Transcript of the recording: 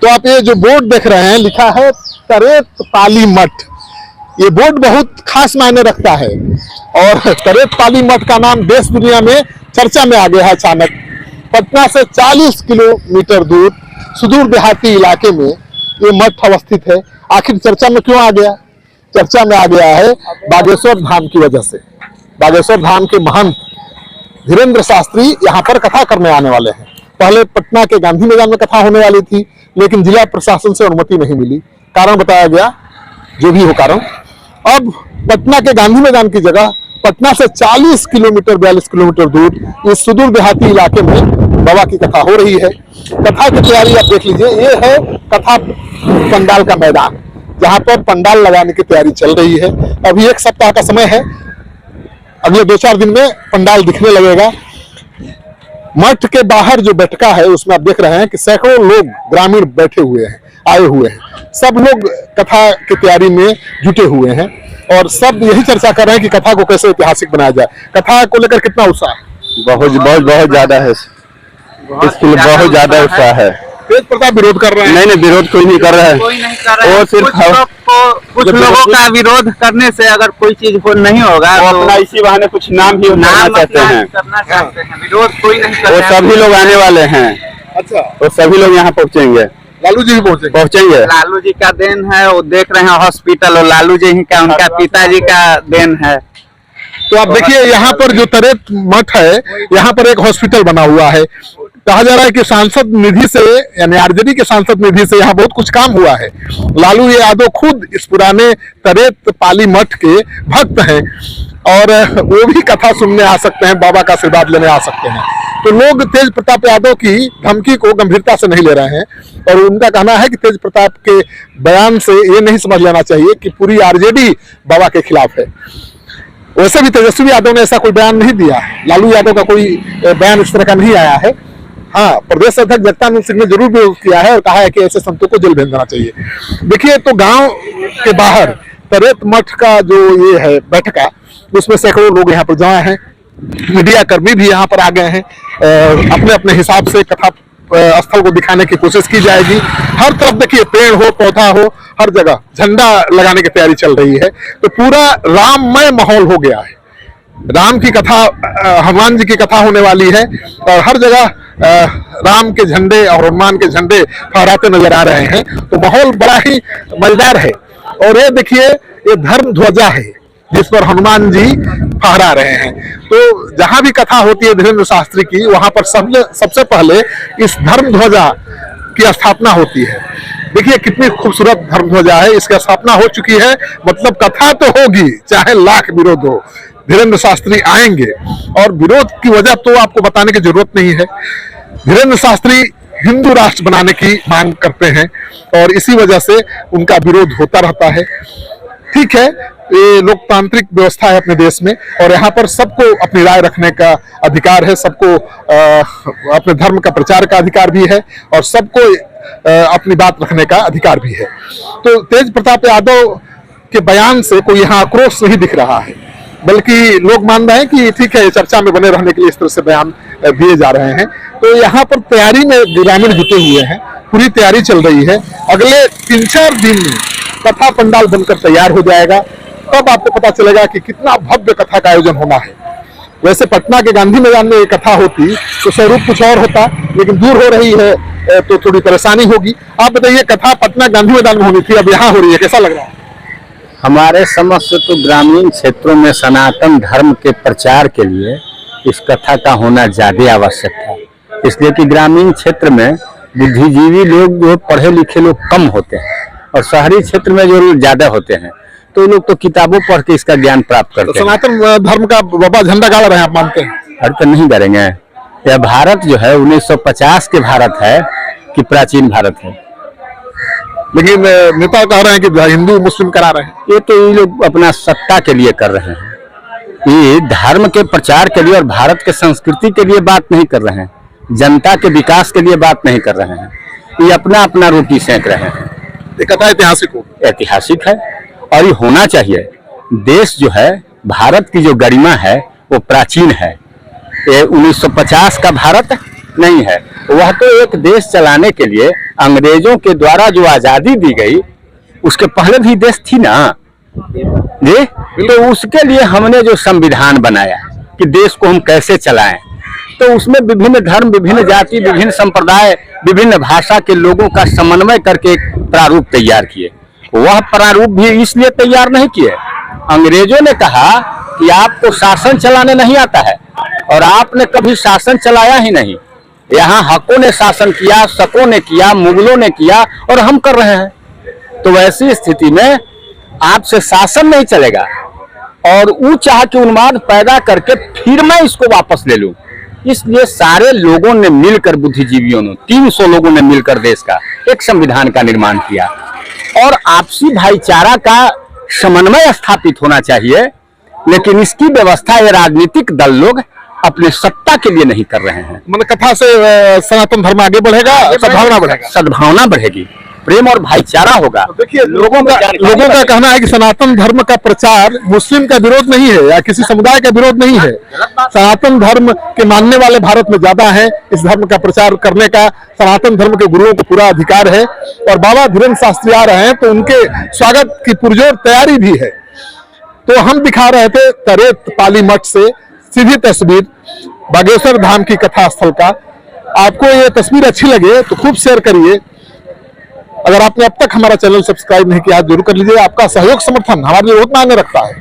तो आप ये जो बोर्ड देख रहे हैं लिखा है तरेत पाली मठ। ये बोर्ड बहुत खास मायने रखता है और तरेत पाली मठ का नाम देश दुनिया में चर्चा में आ गया है अचानक। पटना से 40 किलोमीटर दूर सुदूर देहाती इलाके में ये मठ अवस्थित है। आखिर चर्चा में क्यों आ गया? चर्चा में आ गया है बागेश्वर धाम की वजह से। बागेश्वर धाम के महंत धीरेन्द्र शास्त्री यहाँ पर कथा करने आने वाले हैं। पहले पटना के गांधी मैदान में कथा होने वाली थी, लेकिन जिला प्रशासन से अनुमति नहीं मिली। कारण बताया गया, जो भी हो कारण। अब पटना के गांधी मैदान की जगह पटना से 40 किलोमीटर 42 किलोमीटर दूर इस सुदूर देहाती इलाके में बाबा की कथा हो रही है। कथा की तैयारी आप देख लीजिए। ये है कथा पंडाल का मैदान, जहां पर पंडाल लगाने की तैयारी चल रही है। अभी 1 सप्ताह का समय है, अगले 2-4 दिन में पंडाल दिखने लगेगा। मठ के बाहर जो बैठका है उसमें आप देख रहे हैं कि सैकड़ों लोग ग्रामीण बैठे हुए हैं, आए हुए हैं। सब लोग कथा की तैयारी में जुटे हुए हैं और सब यही चर्चा कर रहे हैं कि कथा को कैसे ऐतिहासिक बनाया जाए। कथा को लेकर कितना उत्साह? बहुत ज्यादा है। इसके लिए बहुत ज्यादा उत्साह है। तेज प्रताप विरोध कर रहे हैं? नहीं, कोई नहीं कर रहा है। वो सिर्फ कुछ लोगों का विरोध करने से अगर कोई चीज नहीं होगा तो अपना इसी बहाने कुछ नाम भी करना चाहते हैं। विरोध कोई नहीं कर वो सभी लोग आने वाले हैं। अच्छा, वो सभी लोग यहाँ पहुँचेंगे। लालू जी भी पहुंचेंगे। लालू जी का देन है, वो देख रहे हैं हॉस्पिटल, और लालू जी ही का, उनका पिताजी का देन है। तो आप देखिए यहाँ पर जो तरेत मठ है, यहाँ पर एक हॉस्पिटल बना हुआ है। कहा जा रहा है कि सांसद निधि से, यानी आरजेडी के सांसद निधि से यहाँ बहुत कुछ काम हुआ है। लालू यादव खुद इस पुराने तरेत पाली मठ के भक्त हैं और वो भी कथा सुनने आ सकते हैं, बाबा का आशीर्वाद लेने आ सकते हैं। तो लोग तेज प्रताप यादव की धमकी को गंभीरता से नहीं ले रहे हैं और उनका कहना है कि तेज प्रताप के बयान से ये नहीं समझ लेना चाहिए कि पूरी आरजेडी बाबा के खिलाफ है। वैसे भी तेजस्वी यादव ने ऐसा कोई बयान नहीं दिया है। लालू यादव का कोई बयान इस तरह का नहीं आया है। हाँ, प्रदेश अध्यक्ष जगदानंद सिंह ने जरूर विरोध किया है और कहा है कि ऐसे संतों को जेल भेज देना चाहिए। देखिए, तो गांव के बाहर तरेत मठ का जो ये है बैठका, उसमें सैकड़ों लोग यहाँ पर जमा हैं। मीडिया कर्मी भी यहाँ पर आ गए हैं। अपने अपने हिसाब से कथा स्थल को दिखाने की कोशिश की जाएगी। हर तरफ देखिए पेड़ हो, पौधा हो, हर जगह झंडा लगाने की तैयारी चल रही है। तो पूरा राममय माहौल हो गया है। राम की कथा, हनुमान जी की कथा होने वाली है और हर जगह राम के झंडे और हनुमान के झंडे फहराते नजर आ रहे हैं। तो माहौल बड़ा ही मजेदार है। और ये देखिए, ये धर्म ध्वजा है जिस पर हनुमान जी फहरा रहे हैं। तो जहां भी कथा होती है धीरेन्द्र शास्त्री की, वहां पर सबसे पहले इस धर्म ध्वजा की स्थापना होती है। देखिए कितनी खूबसूरत धर्म ध्वजा है, इसकी स्थापना हो चुकी है। मतलब कथा तो होगी, चाहे लाख विरोध हो, धीरेन्द्र शास्त्री आएंगे। और विरोध की वजह तो आपको बताने की जरूरत नहीं है। धीरेन्द्र शास्त्री हिंदू राष्ट्र बनाने की मांग करते हैं और इसी वजह से उनका विरोध होता रहता है। ठीक है, ये लोकतांत्रिक व्यवस्था है अपने देश में और यहाँ पर सबको अपनी राय रखने का अधिकार है। सबको अपने धर्म का प्रचार का अधिकार भी है और सबको अपनी बात रखने का अधिकार भी है। तो तेज प्रताप यादव के बयान से कोई यहाँ आक्रोश नहीं दिख रहा है, बल्कि लोग मान रहे हैं कि ठीक है, चर्चा में बने रहने के लिए इस तरह से बयान दिए जा रहे हैं। तो यहाँ पर तैयारी में ग्रामीण जुटे हुए हैं, पूरी तैयारी चल रही है। अगले 3-4 दिन में कथा पंडाल बनकर तैयार हो जाएगा, तब आपको पता चलेगा कि कितना भव्य कथा का आयोजन होना है। वैसे पटना के गांधी मैदान में ये कथा होती तो स्वरूप कुछ और होता, लेकिन दूर हो रही है तो थोड़ी परेशानी होगी। आप बताइए, कथा पटना गांधी मैदान में होनी थी, अब यहाँ हो रही है, कैसा लग रहा है? हमारे समझ से तो ग्रामीण क्षेत्रों में सनातन धर्म के प्रचार के लिए इस कथा का होना ज्यादा आवश्यक है। इसलिए कि ग्रामीण क्षेत्र में बुद्धिजीवी लोग, जो पढ़े लिखे लोग कम होते हैं और शहरी क्षेत्र में जो ज्यादा होते हैं, तो लोग तो किताबों पढ़ के इसका ज्ञान प्राप्त करते हैं। सनातन धर्म का बाबा झंडा गाड़ रहे हैं, आप मानते हैं? अरे तो नहीं करेंगे। यह भारत जो है 1950 के भारत है कि प्राचीन भारत है। लेकिन नेता कह रहे हैं कि हिंदू मुस्लिम करा रहे हैं। ये तो ये लोग अपना सत्ता के लिए कर रहे हैं, ये धर्म के प्रचार के लिए और भारत के संस्कृति के लिए बात नहीं कर रहे हैं, जनता के विकास के लिए बात नहीं कर रहे हैं। ये अपना अपना रोटी सेंक रहे हैं। ये कथा ऐतिहासिक हो, ऐतिहासिक है और ये होना चाहिए। देश जो है, भारत की जो गरिमा है वो प्राचीन है। ये 1950 का भारत नहीं है। वह तो एक देश चलाने के लिए अंग्रेजों के द्वारा जो आजादी दी गई, उसके पहले भी देश थी ना जी। तो उसके लिए हमने जो संविधान बनाया कि देश को हम कैसे चलाएं, तो उसमें विभिन्न धर्म, विभिन्न जाति, विभिन्न संप्रदाय, विभिन्न भाषा के लोगों का समन्वय करके एक प्रारूप तैयार किए। वह प्रारूप भी इसलिए तैयार नहीं किए, अंग्रेजों ने कहा कि आपको शासन चलाने नहीं आता है और आपने कभी शासन चलाया ही नहीं। यहाँ हकों ने शासन किया, शकों ने किया, मुगलों ने किया और हम कर रहे हैं। तो वैसी स्थिति में आपसे शासन नहीं चलेगा और ऊंच चाह के उन्माद पैदा करके फिर मैं इसको वापस ले लूं। इसलिए सारे लोगों ने मिलकर, बुद्धिजीवियों ने, 300 लोगों ने मिलकर देश का एक संविधान का निर्माण किया और आपसी भाईचारा का समन्वय स्थापित होना चाहिए। लेकिन इसकी व्यवस्था ये राजनीतिक दल लोग अपने सत्ता के लिए नहीं कर रहे हैं। मतलब कथा से सनातन धर्म आगे बढ़ेगा, सद्भावना बढ़ेगा, सद्भावना बढ़ेगी, प्रेम और भाईचारा होगा। देखिए लोगों का कहना है कि सनातन धर्म का प्रचार मुस्लिम का विरोध नहीं है या किसी समुदाय का विरोध नहीं है। सनातन धर्म के मानने वाले भारत में ज्यादा है। इस धर्म का प्रचार करने का सनातन धर्म के गुरुओं को पूरा अधिकार है और बाबा धीरेन्द्र शास्त्री आ रहे हैं तो उनके स्वागत की पुरजोर तैयारी भी है। तो हम दिखा रहे थे तरेत पाली मठ से सीधी तस्वीर बागेश्वर धाम की कथा स्थल का। आपको ये तस्वीर अच्छी लगे तो खूब शेयर करिए। अगर आपने अब तक हमारा चैनल सब्सक्राइब नहीं किया जरूर कर लीजिए। आपका सहयोग समर्थन हमारे लिए बहुत मायने रखता है।